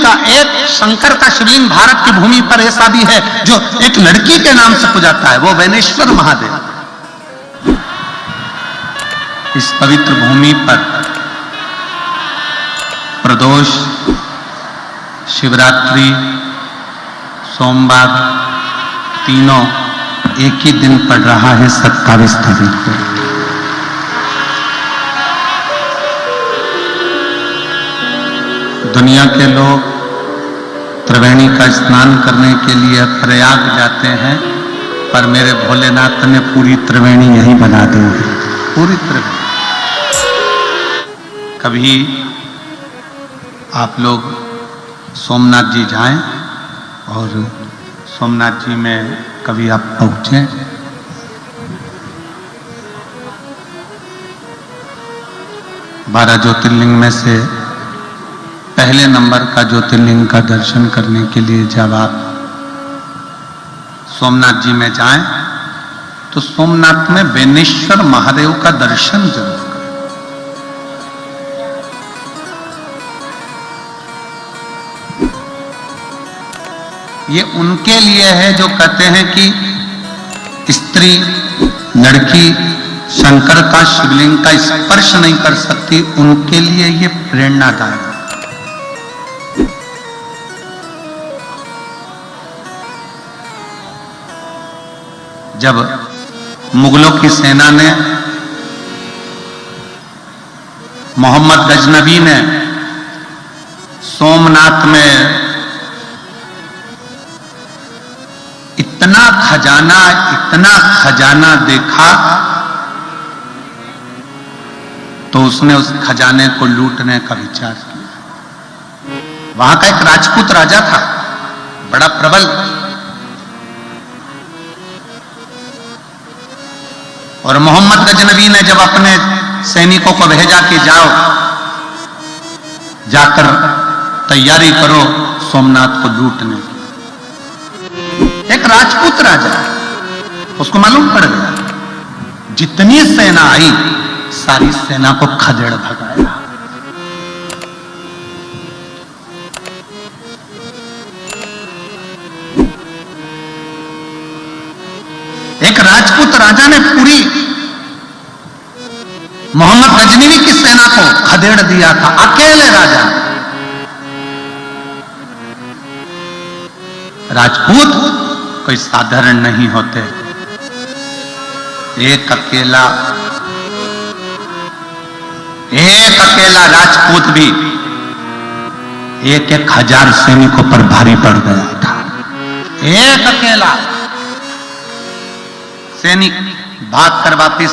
का एक शंकर का शिवलिंग भारत की भूमि पर ऐसा भी है जो एक लड़की के नाम से पूजाता है, वो वैनेश्वर महादेव। इस पवित्र भूमि पर प्रदोष, शिवरात्रि, सोमवार तीनों एक ही दिन पड़ रहा है, 27 तारीख को। दुनिया के लोग त्रिवेणी का स्नान करने के लिए प्रयाग जाते हैं, पर मेरे भोलेनाथ ने पूरी त्रिवेणी यहीं बना दी है, पूरी त्रिवेणी। कभी आप लोग सोमनाथ जी जाएं और सोमनाथ जी में कभी आप पहुंचे, 12 ज्योतिर्लिंग में से पहले नंबर का ज्योतिर्लिंग का दर्शन करने के लिए जब आप सोमनाथ जी में जाएं तो सोमनाथ में वैनेश्वर महादेव का दर्शन जरूर करें। ये उनके लिए है जो कहते हैं कि स्त्री, लड़की शंकर का शिवलिंग का स्पर्श नहीं कर सकती, उनके लिए ये प्रेरणादायक है। जब मुगलों की सेना ने, मोहम्मद गजनबी ने सोमनाथ में इतना खजाना देखा तो उसने उस खजाने को लूटने का विचार किया। वहां का एक राजपूत राजा था, बड़ा प्रबल, और मोहम्मद गजनबी ने जब अपने सैनिकों को भेजा कि जाओ, जाकर तैयारी करो सोमनाथ को लूटने की। एक राजपूत राजा, उसको मालूम पड़ गया जितनी सेना आई सारी सेना को खदेड़ भगाया। एक राजपूत राजा ने पूरी मोहम्मद गजनबी की सेना को खदेड़ दिया था, अकेले राजा। राजपूत कोई साधारण नहीं होते, एक अकेला राजपूत भी 1,000 सैनिकों पर भारी पड़ गया था। एक अकेला सैनिक भागकर वापिस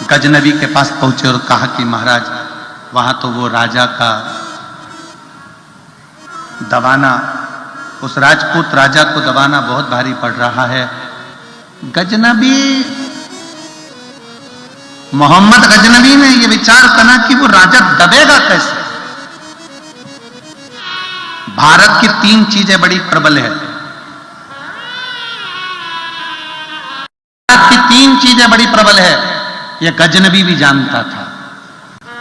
गजनबी के पास पहुंचे और कहा कि महाराज, वहां तो वो राजा का दबाना, उस राजपूत राजा को दबाना बहुत भारी पड़ रहा है। गजनबी, मोहम्मद गजनबी ने यह विचार करना कि वो राजा दबेगा कैसे। भारत की 3 चीजें बड़ी प्रबल है, भारत की 3 चीजें बड़ी प्रबल है, यह गजनबी भी जानता था।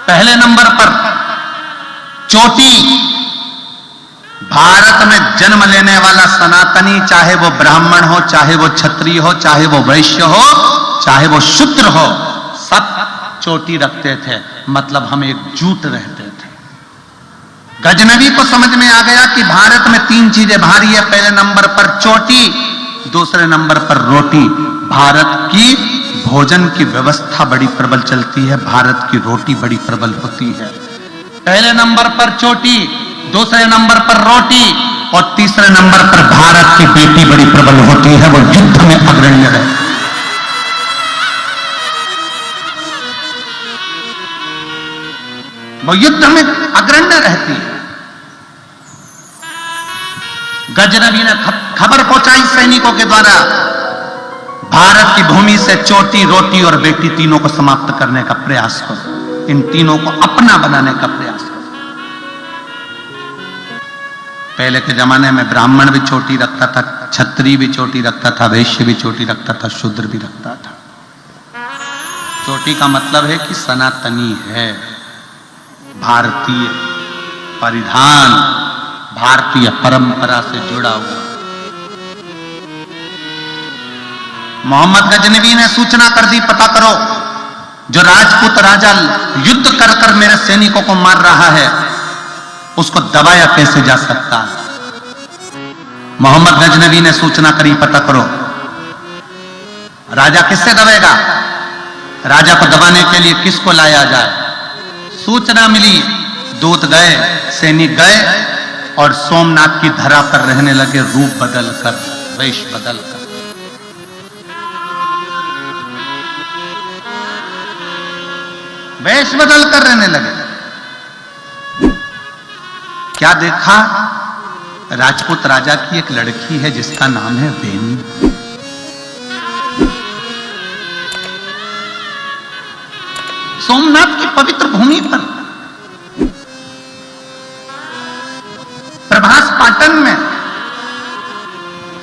पहले नंबर पर चोटी, भारत में जन्म लेने वाला सनातनी, चाहे वो ब्राह्मण हो, चाहे वो क्षत्रिय हो, चाहे वो वैश्य हो, चाहे वो शूद्र हो, सब चोटी रखते थे, मतलब हम एकजुट रहते थे। गजनबी को समझ में आ गया कि भारत में 3 चीजें भारी है। पहले नंबर पर चोटी, दूसरे नंबर पर रोटी। भारत की भोजन की व्यवस्था बड़ी प्रबल चलती है, भारत की रोटी बड़ी प्रबल होती है। पहले नंबर पर चोटी, दूसरे नंबर पर रोटी और तीसरे नंबर पर भारत की बेटी बड़ी प्रबल होती है, वो युद्ध में अग्रण्य है। वो युद्ध में अग्रण्य रहती है। गजनबी ने खबर पहुंचाई सैनिकों के द्वारा, भारत की भूमि से चोटी, रोटी और बेटी तीनों को समाप्त करने का प्रयास करो, इन तीनों को अपना बनाने का प्रयास करो। पहले के जमाने में ब्राह्मण भी चोटी रखता था, क्षत्रिय भी चोटी रखता था, वैश्य भी चोटी रखता था, शूद्र भी रखता था। चोटी का मतलब है कि सनातनी है, भारतीय परिधान, भारतीय परंपरा से जुड़ा हुआ। मोहम्मद गजनवी ने सूचना कर दी, पता करो जो राजपूत राजा युद्ध कर कर मेरे सैनिकों को मार रहा है उसको दबाया कैसे जा सकता है। मोहम्मद गजनवी ने सूचना करी, पता करो राजा किससे दबेगा, राजा को दबाने के लिए किसको लाया जाए। सूचना मिली, दूत गए, सैनिक गए और सोमनाथ की धरा पर रहने लगे, रूप बदलकर, वेश बदलकर। वेश बदलकर रहने लगे। क्या देखा, राजपूत राजा की एक लड़की है जिसका नाम है बेनी। सोमनाथ की पवित्र भूमि पर प्रभास पाटन में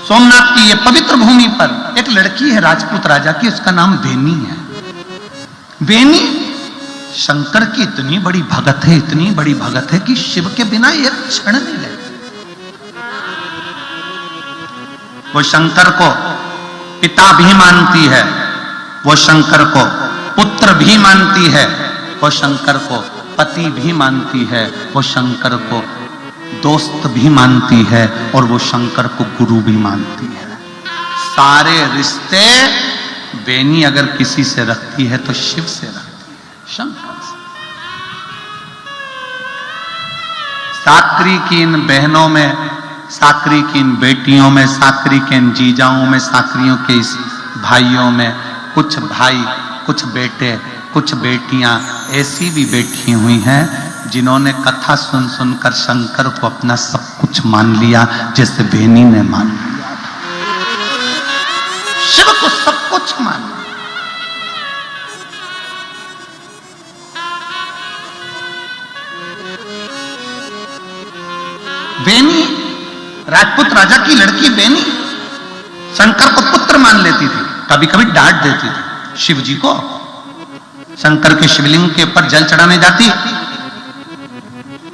सोमनाथ की यह पवित्र भूमि पर एक लड़की है राजपूत राजा की, उसका नाम बेनी है। बेनी शंकर की इतनी बड़ी भगत है, इतनी बड़ी भगत है कि शिव के बिना एक क्षण नहीं रहती। वो शंकर को पिता भी मानती है, वो शंकर को पुत्र भी मानती है, वो शंकर को पति भी मानती है, वो शंकर को दोस्त भी मानती है और वो शंकर को गुरु भी मानती है। सारे रिश्ते बेनी अगर किसी से रखती है तो शिव से रखती है, शंकर से। साकरी की इन बहनों में, साकरी की इन बेटियों में, साकरी के इन जीजाओं में, साकरियों के इस भाइयों में कुछ भाई, कुछ बेटे, कुछ बेटियां ऐसी भी बैठी हुई हैं जिन्होंने कथा सुन सुनकर शंकर को अपना सब कुछ मान लिया, जैसे बेनी ने मान लिया, शिव को सब कुछ मान लिया। बेनी, राजपूत राजा की लड़की बेनी शंकर को पुत्र मान लेती थी, कभी कभी डांट देती थी शिव जी को। शंकर के शिवलिंग के ऊपर जल चढ़ाने जाती,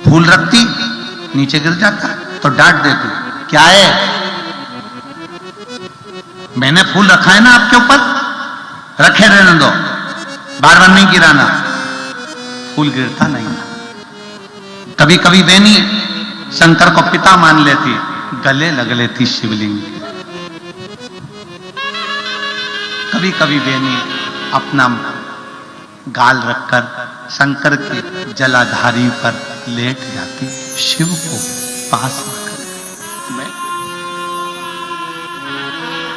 फूल रखती, नीचे गिर जाता तो डांट देती, क्या है, मैंने फूल रखा है ना आपके ऊपर, रखे रहने दो, बार बार नहीं गिराना। फूल गिरता नहीं। कभी कभी बेनी शंकर को पिता मान लेती, गले लग लेती शिवलिंग। कभी कभी बेनी अपना गाल रखकर शंकर के जलाधारी पर लेट जाती, शिव को पास कर।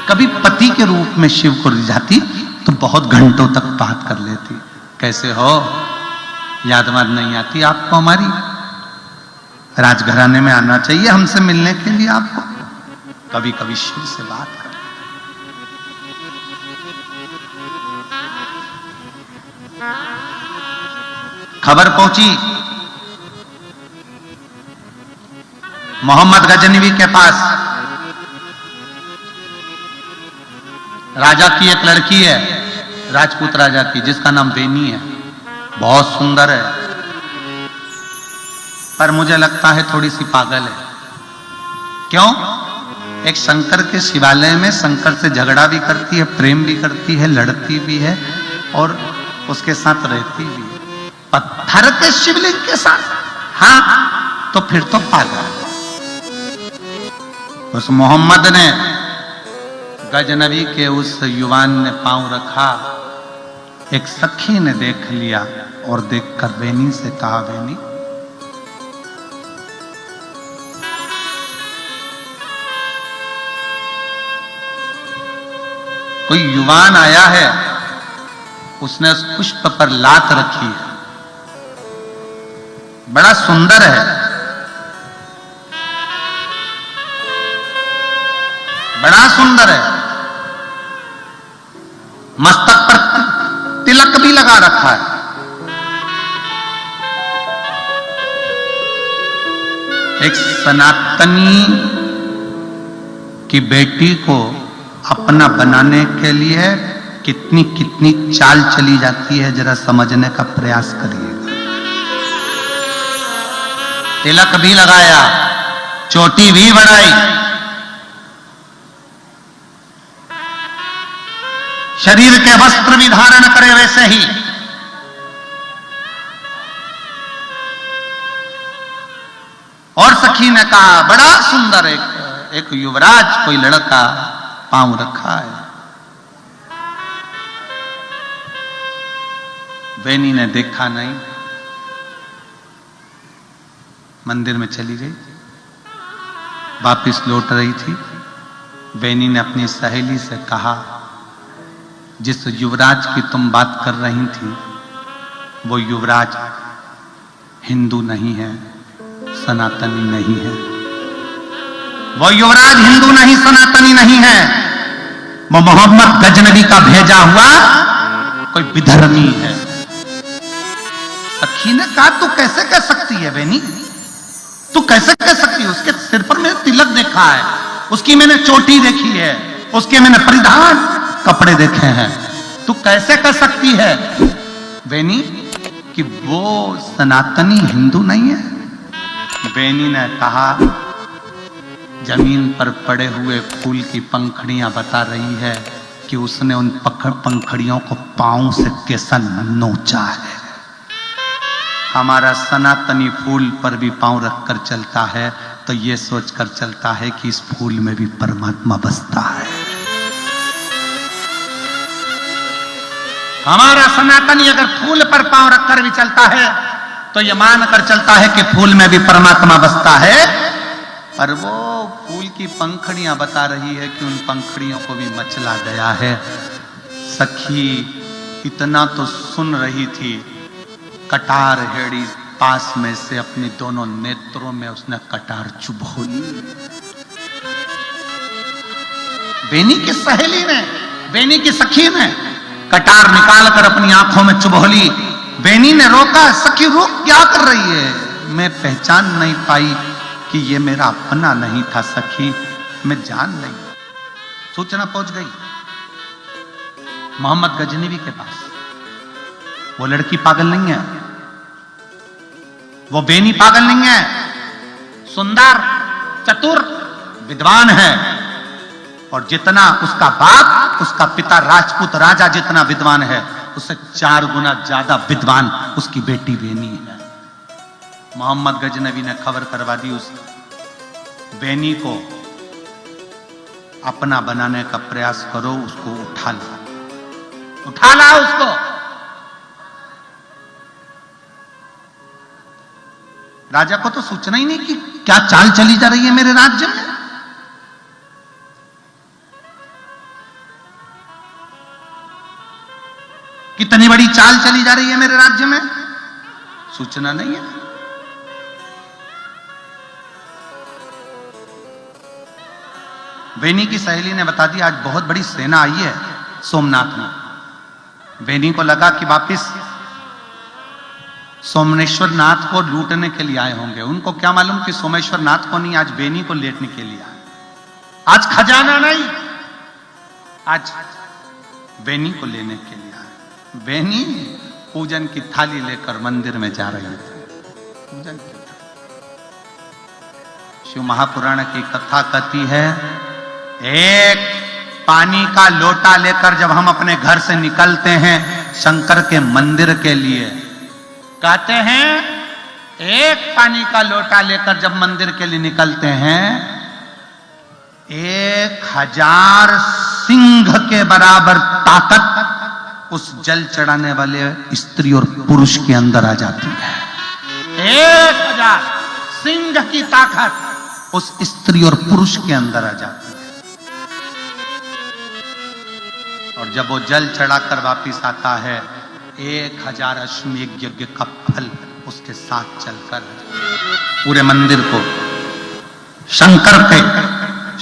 कभी पति के रूप में शिव को रिझाती तो बहुत घंटों तक बात कर लेती, कैसे हो, याद वाद नहीं आती आपको हमारी, राजघराने में आना चाहिए हमसे मिलने के लिए आपको। कभी कभी शिव से बात कर। खबर पहुंची मोहम्मद गजनवी के पास, राजा की एक लड़की है, राजपूत राजा की, जिसका नाम बेनी है, बहुत सुंदर है, पर मुझे लगता है थोड़ी सी पागल है। क्यों? एक शंकर के शिवालय में शंकर से झगड़ा भी करती है, प्रेम भी करती है, लड़ती भी है और उसके साथ रहती भी है, पत्थर के शिवलिंग के साथ। हाँ, तो फिर तो पागल। उस मोहम्मद ने, गजनवी के उस युवान ने पांव रखा, एक सखी ने देख लिया और देखकर बेनी से कहा, बेनी कोई युवान आया है, उसने उस पुष्प पर लात रखी है, बड़ा सुंदर है, बड़ा सुंदर है, मस्तक पर तिलक भी लगा रखा है। एक सनातनी की बेटी को अपना बनाने के लिए कितनी कितनी चाल चली जाती है, जरा समझने का प्रयास करिएगा। तिलक भी लगाया, चोटी भी बढ़ाई। शरीर के वस्त्र भी धारण करे वैसे ही। और सखी ने कहा बड़ा सुंदर एक युवराज कोई लड़का पांव रखा है। बेनी ने देखा नहीं, मंदिर में चली गई। वापिस लौट रही थी, बेनी ने अपनी सहेली से कहा जिस युवराज की तुम बात कर रही थी वो युवराज हिंदू नहीं है, सनातनी नहीं है। वो युवराज हिंदू नहीं, सनातनी नहीं है, वो मोहम्मद गजनबी का भेजा हुआ कोई विधर्मी है। सखी ने कहा तू कैसे कह सकती है बेनी, तू कैसे कह सकती है? उसके सिर पर मैंने तिलक देखा है, उसकी मैंने चोटी देखी है, उसके मैंने परिधान कपड़े देखे हैं, तू कैसे कह सकती है बेनी कि वो सनातनी हिंदू नहीं है? बेनी ने कहा जमीन पर पड़े हुए फूल की पंखड़ियां बता रही है कि उसने उन पंखड़ियों को पांव से कैसा नोचा है। हमारा सनातनी फूल पर भी पांव रखकर चलता है तो ये सोचकर चलता है कि इस फूल में भी परमात्मा बसता है। हमारा सनातनी अगर फूल पर पांव रखकर भी चलता है तो ये मानकर चलता है कि फूल में भी परमात्मा बसता है, पर वो फूल की पंखड़ियां बता रही है कि उन पंखड़ियों को भी मचला गया है। सखी इतना तो सुन रही थी, कटार हेड़ी पास में से अपनी दोनों नेत्रों में उसने कटार चुभोली। बेनी की सहेली ने, बेनी की सखी ने कटार निकालकर अपनी आंखों में चुभोली। बेनी ने रोका, सखी रुक, क्या कर रही है? मैं पहचान नहीं पाई कि ये मेरा अपना नहीं था सखी, मैं जान नहीं। सूचना पहुंच गई मोहम्मद गजनबी के पास। वो लड़की पागल नहीं है, वो बेनी पागल नहीं है, सुंदर चतुर विद्वान है। और जितना उसका बाप, उसका पिता राजपूत राजा जितना विद्वान है, उससे 4 गुना ज्यादा विद्वान उसकी बेटी बेनी है। मोहम्मद गजनबी ने खबर करवा दी उस बेनी को, अपना बनाने का प्रयास करो, उसको उठा ला, उठा ला उसको। राजा को तो सूचना ही नहीं कि क्या चाल चली जा रही है मेरे राज्य में। कितनी बड़ी चाल चली जा रही है मेरे राज्य में, सूचना नहीं है। बेनी की सहेली ने बता दी आज बहुत बड़ी सेना आई है सोमनाथ में। बेनी को लगा कि वापिस सोमेश्वर नाथ को लूटने के लिए आए होंगे। उनको क्या मालूम कि सोमेश्वर नाथ को नहीं, आज बेनी को लेटने के लिए आए। आज खजाना नहीं, आज बेनी को लेने के लिए आए। बेनी पूजन की थाली लेकर मंदिर में जा रही थी। पूजन की शिव महापुराण की कथा कहती है, एक पानी का लोटा लेकर जब हम अपने घर से निकलते हैं शंकर के मंदिर के लिए, कहते हैं एक पानी का लोटा लेकर जब मंदिर के लिए निकलते हैं 1000 सिंह के बराबर ताकत उस जल चढ़ाने वाले स्त्री और पुरुष के अंदर आ जाती है। 1000 सिंह की ताकत उस स्त्री और पुरुष के अंदर आ जाती है। और जब वो जल चढ़ाकर वापिस आता है 1000 अश्वमेध यज्ञ का फल उसके साथ चलकर पूरे मंदिर को, शंकर के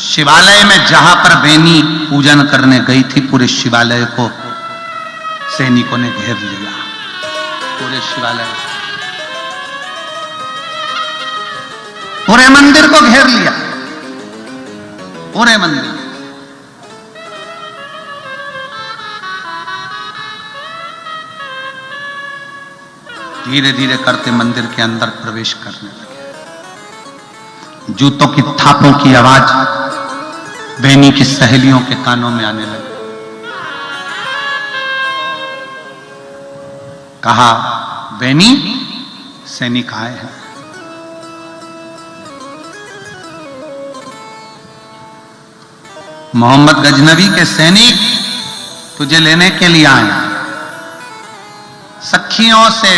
शिवालय में जहां पर बेनी पूजन करने गई थी, पूरे शिवालय को सैनिकों ने घेर लिया। पूरे शिवालय, पूरे मंदिर को घेर लिया, पूरे मंदिर। धीरे धीरे करते मंदिर के अंदर प्रवेश करने लगे। जूतों की थापों की आवाज बेनी की सहेलियों के कानों में आने लगी। कहा, बेनी, सैनिक आए हैं। मोहम्मद गजनवी के सैनिक तुझे लेने के लिए आए। सखियों से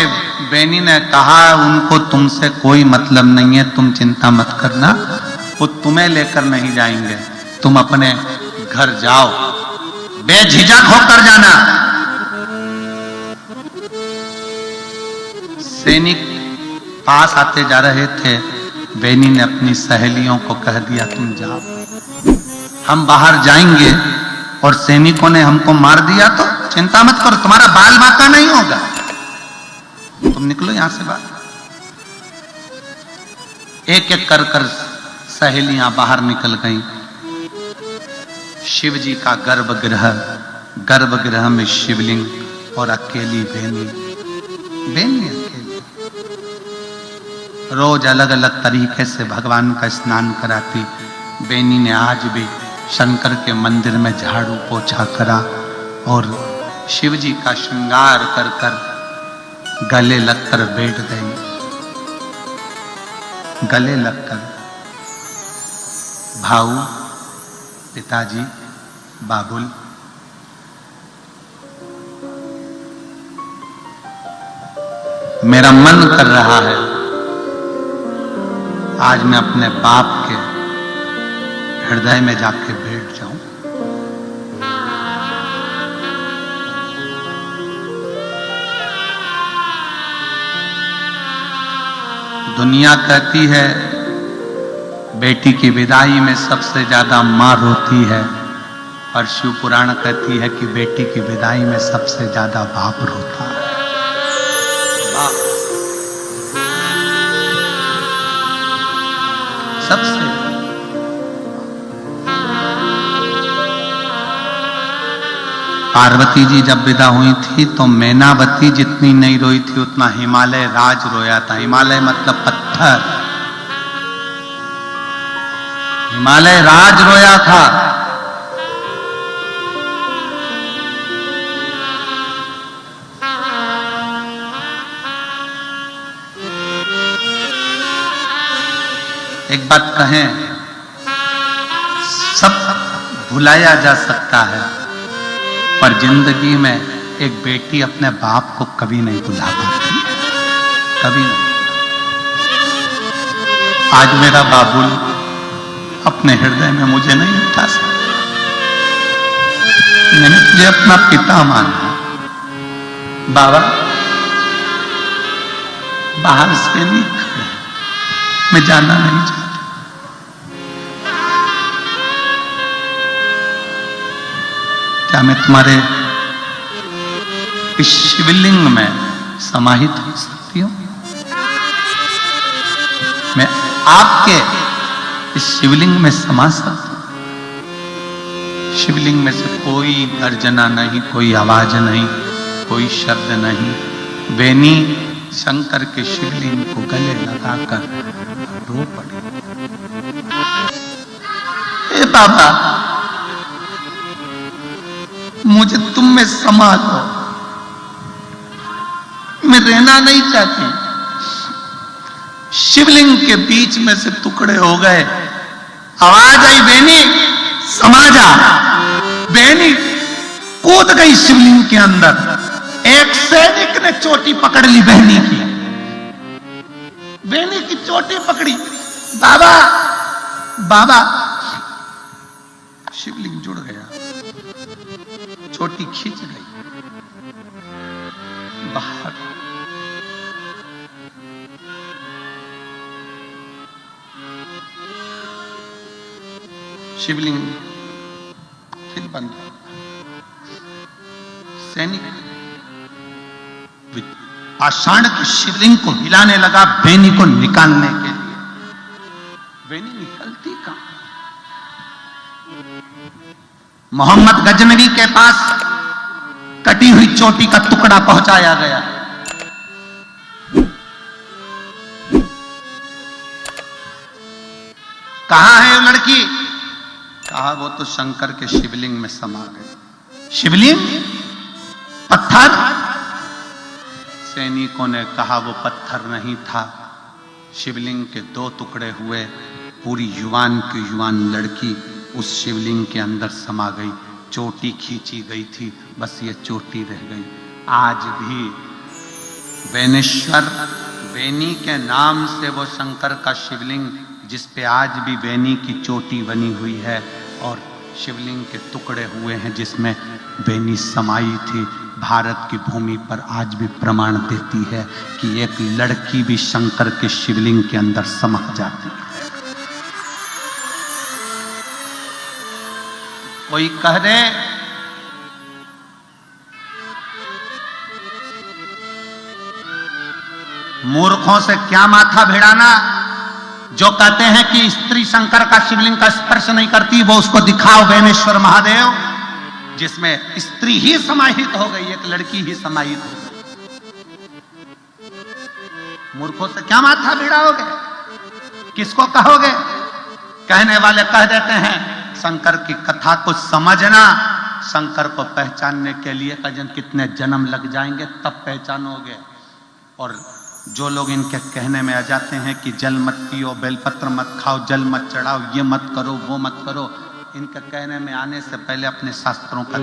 बेनी ने कहा, उनको तुमसे कोई मतलब नहीं है, तुम चिंता मत करना, वो तुम्हें लेकर नहीं जाएंगे, तुम अपने घर जाओ, बेझिझक होकर जाना। सैनिक पास आते जा रहे थे, बेनी ने अपनी सहेलियों को कह दिया, तुम जाओ, हम बाहर जाएंगे और सैनिकों ने हमको मार दिया तो चिंता मत करो, तुम्हारा बाल बाका नहीं होगा, तुम निकलो यहां से बाहर। एक एक कर कर सहेलियां बाहर निकल गईं। शिव जी का गर्भगृह, गर्भगृह में शिवलिंग और अकेली बेनी, बेनी अकेली रोज अलग अलग तरीके से भगवान का स्नान कराती। बेनी ने आज भी शंकर के मंदिर में झाड़ू पोछा करा और शिव जी का श्रृंगार कर कर गले लगकर बैठ गई। गले लगकर, भाऊ, पिताजी, बाबुल, मेरा मन कर रहा है आज मैं अपने बाप के हृदय में जाके बैठ जाऊं। दुनिया कहती है बेटी की विदाई में सबसे ज्यादा मां रोती है, और शिव पुराण कहती है कि बेटी की विदाई में सबसे ज्यादा बाप रोता है। बाप सबसे। पार्वती जी जब विदा हुई थी तो मैनावती जितनी नहीं रोई थी उतना हिमालय राज रोया था। हिमालय मतलब पत्थर, हिमालय राज रोया था। एक बात कहें, सब भुलाया जा सकता है पर जिंदगी में एक बेटी अपने बाप को कभी नहीं भुला पाती, कभी नहीं। आज मेरा बाबुल अपने हृदय में मुझे नहीं उठा सकता। मैंने तुझे अपना पिता माना। बाबा बाहर से नहीं खड़े, मैं जाना नहीं चाहता। क्या मैं तुम्हारे इस शिवलिंग में समाहित हो सकती हूं? मैं आपके इस शिवलिंग में समा सकती हूं? शिवलिंग में से कोई गर्जना नहीं, कोई आवाज नहीं, कोई शब्द नहीं। बेनी शंकर के शिवलिंग को गले लगाकर रो पड़ी। ए बाबा, मुझे तुम में समा लो, मैं रहना नहीं चाहती। शिवलिंग के बीच में से टुकड़े हो गए। आवाज आई, बेनी समा जा। बेनी कूद गई शिवलिंग के अंदर। एक सैनिक ने चोटी पकड़ ली बेनी की, बेनी की चोटी पकड़ी। बाबा बाबा, शिवलिंग जुड़ गया, चोटी खींच गई बाहर। शिवलिंग फिर बंद। सैनिक पाषाण की शिवलिंग को हिलाने लगा बेनी को निकालने के लिए। बेनी निकलती कहां? मोहम्मद गजनवी के पास कटी हुई चोटी का टुकड़ा पहुंचाया गया। कहां है वो लड़की? कहा वो तो शंकर के शिवलिंग में समा गई। शिवलिंग? पत्थर? सैनिकों ने कहा वो पत्थर नहीं था, शिवलिंग के दो टुकड़े हुए। पूरी युवान की युवान लड़की उस शिवलिंग के अंदर समा गई। चोटी खींची गई थी, बस ये चोटी रह गई। आज भी बेनेश्वर, बेनी के नाम से वो शंकर का शिवलिंग, जिस पे आज भी बेनी की चोटी बनी हुई है और शिवलिंग के टुकड़े हुए हैं जिसमें बेनी समाई थी, भारत की भूमि पर आज भी प्रमाण देती है कि एक लड़की भी शंकर के शिवलिंग के अंदर समा जाती है। कोई कह दे मूर्खों से क्या माथा भिड़ाना। जो कहते हैं कि स्त्री शंकर का शिवलिंग का स्पर्श नहीं करती, वो उसको दिखाओ बेनेश्वर महादेव, जिसमें स्त्री ही समाहित हो गई, एक लड़की ही समाहित हो गई। मूर्खों से क्या माथा भिड़ाओगे? किसको कहोगे? कहने वाले कह देते हैं शंकर की कथा को समझना, शंकर को पहचानने के लिए कजन कितने जन्म लग जाएंगे तब पहचानोगे। और जो लोग इनके कहने में आ जाते हैं कि जल मत पियो, बेलपत्र मत खाओ, जल मत चढ़ाओ, ये मत करो, वो मत करो, इनके कहने में आने से पहले अपने शास्त्रों का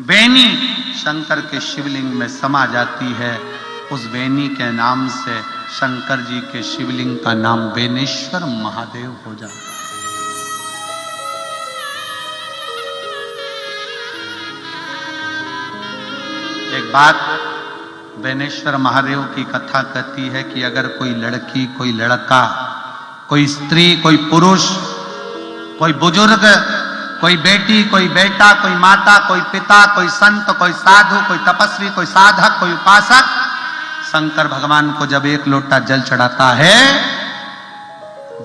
बेनी शंकर के शिवलिंग में समा जाती है। उस बेनी के नाम से शंकर जी के शिवलिंग का नाम बेनेश्वर महादेव हो जाता है। एक बात बेनेश्वर महादेव की कथा कहती है कि अगर कोई लड़की, कोई लड़का, कोई स्त्री, कोई पुरुष, कोई बुजुर्ग, कोई बेटी, कोई बेटा, कोई माता, कोई पिता, कोई संत, कोई साधु, कोई तपस्वी, कोई साधक, कोई उपासक शंकर भगवान को जब एक लोटा जल चढ़ाता है,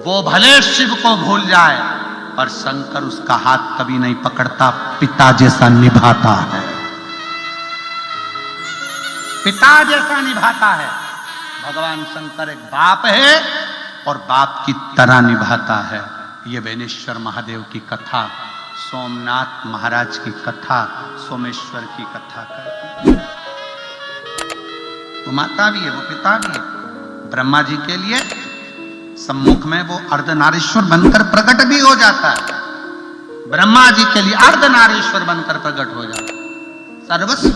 वो भले शिव को भूल जाए पर शंकर उसका हाथ कभी नहीं पकड़ता, पिता जैसा निभाता है, पिता जैसा निभाता है। भगवान शंकर एक बाप है और बाप की तरह निभाता है। ये बेनेश्वर महादेव की कथा, सोमनाथ महाराज की कथा, सोमेश्वर की कथा कहती है। वो माता भी है, वो पिता भी है। ब्रह्मा जी के लिए सम्मुख में वो अर्धनारीश्वर बनकर प्रकट भी हो जाता है। ब्रह्मा जी के लिए अर्धनारीश्वर बनकर प्रकट हो जाता है। सर्वस्व